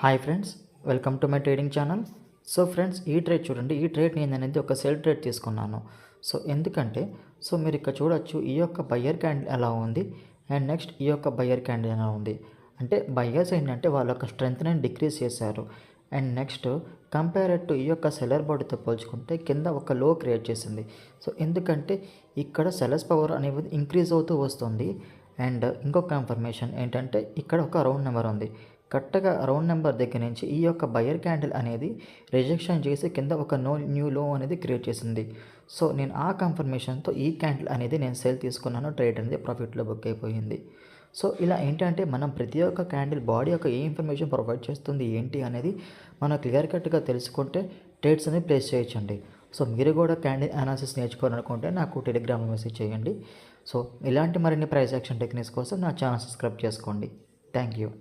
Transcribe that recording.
Hi friends, welcome to my trading channel. So friends, ఈ trade చూడండి. ఈ trade నేను అనేది ఒక సెల్ ట్రేడ్ తీసుకున్నాను. సో ఎందుకంటే మీరు ఇక్కడ చూడొచ్చు, ఈ యొక్క బయ్యర్ క్యాండిల్ ఎలా ఉంది అండ్ నెక్స్ట్ ఈ యొక్క బయ్యర్ క్యాండిల్ ఎలా ఉంది. అంటే బయ్యర్స్ ఏంటంటే వాళ్ళ యొక్క స్ట్రెంగ్త్ని డిక్రీజ్ చేశారు. అండ్ నెక్స్ట్ కంపేర్డ్ టు ఈ యొక్క సెల్లర్ బాడీతో పోల్చుకుంటే కింద ఒక లో క్రియేట్ చేసింది. సో ఎందుకంటే ఇక్కడ సెల్లర్స్ పవర్ అనేది ఇంక్రీజ్ అవుతూ వస్తుంది. అండ్ ఇంకొక కన్ఫర్మేషన్ ఏంటంటే ఇక్కడ ఒక రౌండ్ నెంబర్ ఉంది. కరెక్ట్గా రౌండ్ నెంబర్ దగ్గర నుంచి ఈ యొక్క బయ్యర్ క్యాండిల్ అనేది రిజెక్షన్ చేసి కింద ఒక న్యూ లో అనేది క్రియేట్ చేసింది. సో నేను ఆ కన్ఫర్మేషన్తో ఈ క్యాండిల్ అనేది నేను సేల్ తీసుకున్నాను. ట్రేడ్ అనేది ప్రాఫిట్లో బుక్ అయిపోయింది. సో ఇలా ఏంటంటే మనం ప్రతి ఒక్క క్యాండిల్ బాడీ యొక్క ఏ ఇన్ఫర్మేషన్ ప్రొవైడ్ చేస్తుంది ఏంటి అనేది మనం క్లియర్ కట్గా తెలుసుకుంటే ట్రేడ్స్ అనేది ప్లేస్ చేయొచ్చండి. సో మీరు కూడా క్యాండిల్ అనాలిసిస్ నేర్చుకోవాలనుకుంటే నాకు టెలిగ్రామ్లో మెసేజ్ చేయండి. సో ఇలాంటి మరిన్ని ప్రైస్ యాక్షన్ టెక్నిక్స్ కోసం నా ఛానల్ సబ్స్క్రైబ్ చేసుకోండి. Thank you.